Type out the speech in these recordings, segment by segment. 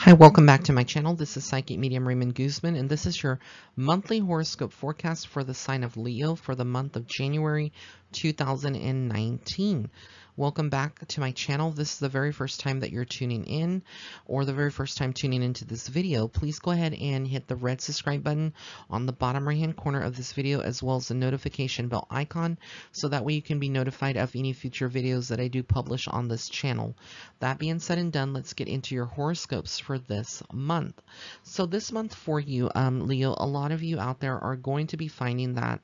Hi, welcome back to my channel. This is Psychic Medium Raymond Guzman, and this is your monthly horoscope forecast for the sign of Leo for the month of January 2019. Welcome back to my channel. This is the very first time that you're tuning in, or the very first time tuning into this video. Please go ahead and hit the red subscribe button on the bottom right hand corner of this video, as well as the notification bell icon, so that way you can be notified of any future videos that I do publish on this channel. That being said and done, let's get into your horoscopes for this month. So this month for you, Leo, a lot of you out there are going to be finding that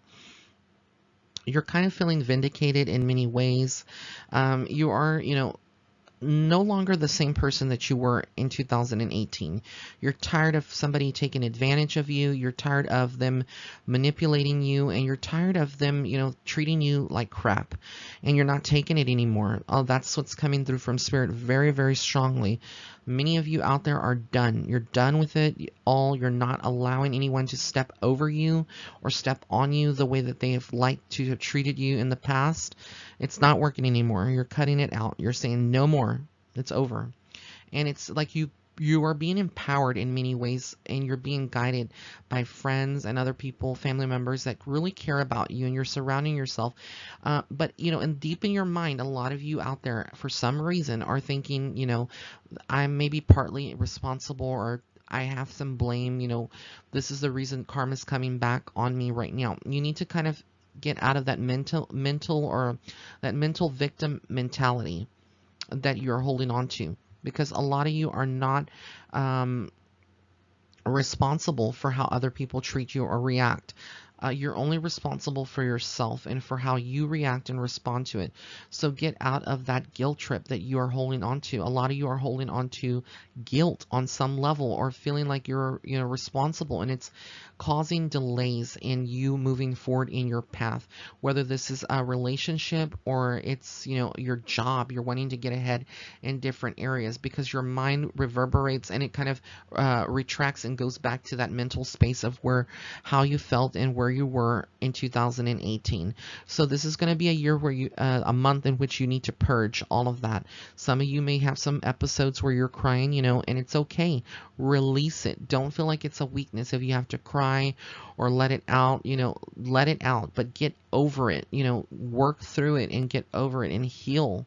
you're kind of feeling vindicated in many ways. You are, no longer the same person that you were in 2018. You're tired of somebody taking advantage of you. You're tired of them manipulating you, and you're tired of them, treating you like crap, and you're not taking it anymore. Oh, that's what's coming through from Spirit very, very strongly. Many of you out there are done. You're done with it all. You're not allowing anyone to step over you or step on you the way that they have liked to have treated you in the past. It's not working anymore. You're cutting it out. You're saying no more. It's over. And it's like you are being empowered in many ways, and you're being guided by friends and other people, family members that really care about you, and you're surrounding yourself. But, and deep in your mind, a lot of you out there, for some reason, are thinking, I'm maybe partly responsible, or I have some blame. This is the reason karma's coming back on me right now. You need to kind of get out of that mental victim mentality that you're holding on to, because a lot of you are not responsible for how other people treat you or react. You're only responsible for yourself and for how you react and respond to it. So get out of that guilt trip that you are holding on to. A lot of you are holding on to guilt on some level, or feeling like you're responsible, and it's causing delays in you moving forward in your path. Whether this is a relationship or it's your job, you're wanting to get ahead in different areas, because your mind reverberates and it kind of retracts and goes back to that mental space of how you felt and where you were in 2018. So this is going to be a year where a month in which you need to purge all of that. Some of you may have some episodes where you're crying, and it's okay. Release it. Don't feel like it's a weakness if you have to cry or let it out. Let it out, but get over it. Work through it and get over it and heal.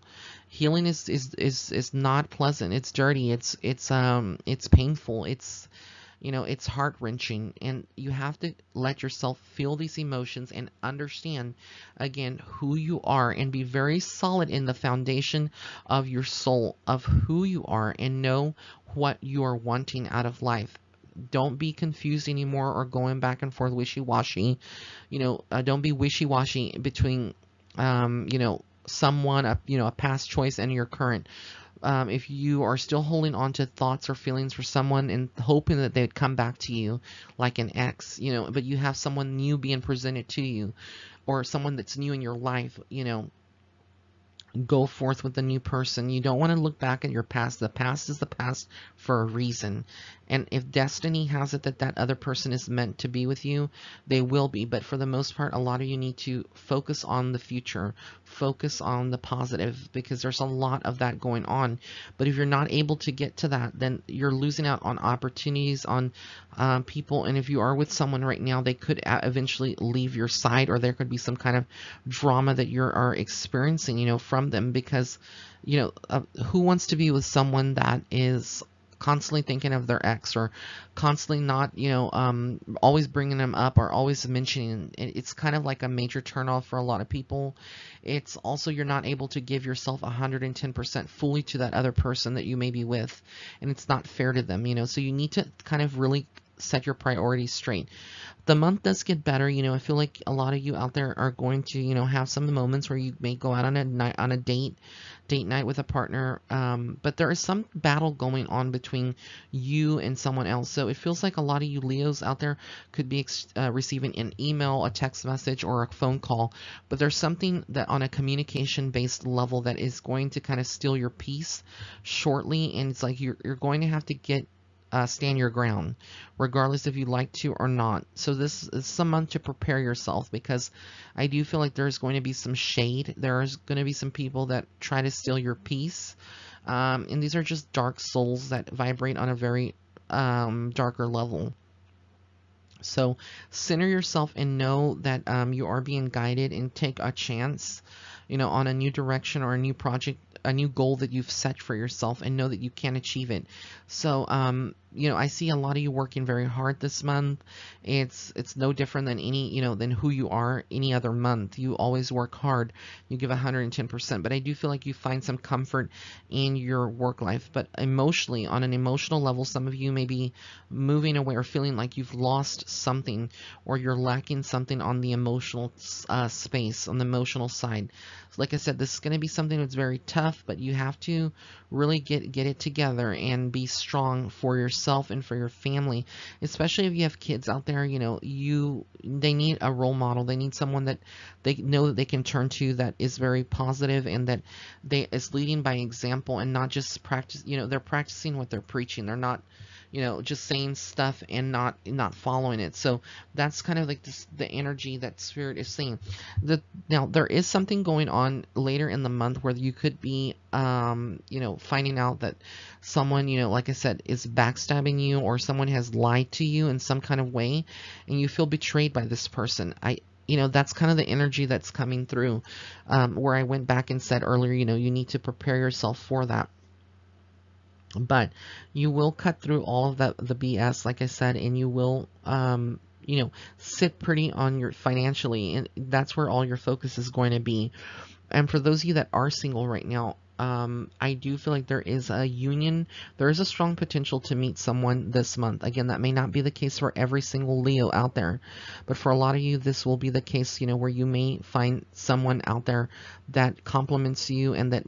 Healing is not pleasant. It's dirty. It's painful. It's heart-wrenching, and you have to let yourself feel these emotions and understand, again, who you are, and be very solid in the foundation of your soul, of who you are, and know what you are wanting out of life. Don't be confused anymore or going back and forth wishy-washy. Don't be wishy-washy between, someone, a past choice, and your current. If you are still holding on to thoughts or feelings for someone and hoping that they would come back to you like an ex, but you have someone new being presented to you, or someone that's new in your life, go forth with a new person. You don't want to look back at your past. The past is the past for a reason. And if destiny has it that that other person is meant to be with you, they will be. But for the most part, a lot of you need to focus on the future, focus on the positive, because there's a lot of that going on. But if you're not able to get to that, then you're losing out on opportunities, on people. And if you are with someone right now, they could eventually leave your side, or there could be some kind of drama that you are experiencing, from them, because who wants to be with someone that is constantly thinking of their ex, or constantly not always bringing them up, or always mentioning it? It's kind of like a major turnoff for a lot of people. It's also, you're not able to give yourself 110% fully to that other person that you may be with, and it's not fair to them. So you need to kind of really set your priorities straight. The month does get better. I feel like a lot of you out there are going to, have some moments where you may go out on a date night with a partner. But there is some battle going on between you and someone else. So it feels like a lot of you Leos out there could be receiving an email, a text message, or a phone call. But there's something that on a communication based level that is going to kind of steal your peace shortly. And it's like you're going to have to stand your ground, regardless if you like to or not. So this is some month to prepare yourself, because I do feel like there's going to be some shade. There's going to be some people that try to steal your peace. And these are just dark souls that vibrate on a very darker level. So center yourself and know that you are being guided, and take a chance, on a new direction or a new project, a new goal that you've set for yourself, and know that you can achieve it. So, I see a lot of you working very hard this month. It's no different than than who you are any other month. You always work hard. You give 110%, but I do feel like you find some comfort in your work life. But emotionally, on an emotional level, some of you may be moving away or feeling like you've lost something, or you're lacking something on the emotional space, on the emotional side. So like I said, this is going to be something that's very tough, but you have to really get it together and be strong for yourself and for your family, especially if you have kids out there. They need a role model. They need someone that they know that they can turn to, that is very positive, and that they is leading by example, and not just practice. They're practicing what they're preaching. They're not just saying stuff and not following it. So that's kind of like the energy that Spirit is saying. Now there is something going on later in the month where you could be finding out that someone, like I said, is backstabbing you, or someone has lied to you in some kind of way, and you feel betrayed by this person. That's kind of the energy that's coming through, where I went back and said earlier, you need to prepare yourself for that. But you will cut through all of the BS, like I said, and you will, sit pretty on your financially, and that's where all your focus is going to be. And for those of you that are single right now, I do feel like there is a union. There is a strong potential to meet someone this month. Again, that may not be the case for every single Leo out there, but for a lot of you, this will be the case, where you may find someone out there that compliments you, and that,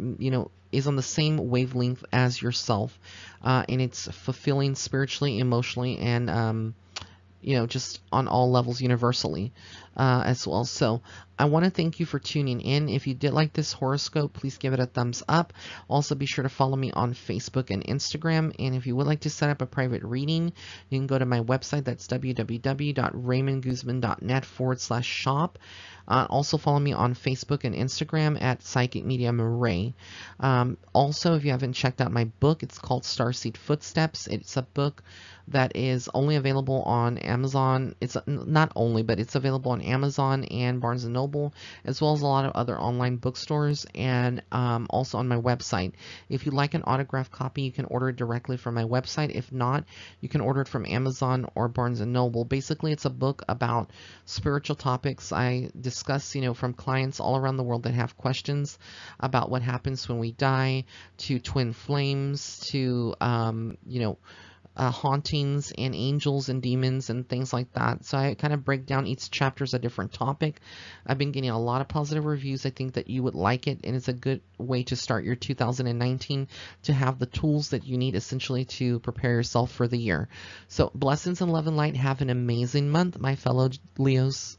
is on the same wavelength as yourself. And it's fulfilling spiritually, emotionally, and just on all levels universally as well. So I want to thank you for tuning in. If you did like this horoscope, please give it a thumbs up. Also, be sure to follow me on Facebook and Instagram. And if you would like to set up a private reading, you can go to my website. That's www.raymondguzman.net/shop. Also follow me on Facebook and Instagram at Psychic Medium Ray. Also, if you haven't checked out my book, it's called Starseed Footsteps. It's a book that is only available on Amazon. It's not only, but it's available on Amazon and Barnes & Noble, as well as a lot of other online bookstores, and also on my website. If you'd like an autographed copy, you can order it directly from my website. If not, you can order it from Amazon or Barnes & Noble. Basically, it's a book about spiritual topics. I discuss, from clients all around the world that have questions about what happens when we die, to twin flames, to, hauntings and angels and demons and things like that. So I kind of break down each chapter as a different topic. I've been getting a lot of positive reviews. I think that you would like it, and it's a good way to start your 2019, to have the tools that you need essentially to prepare yourself for the year. So blessings and love and light. Have an amazing month, my fellow Leos.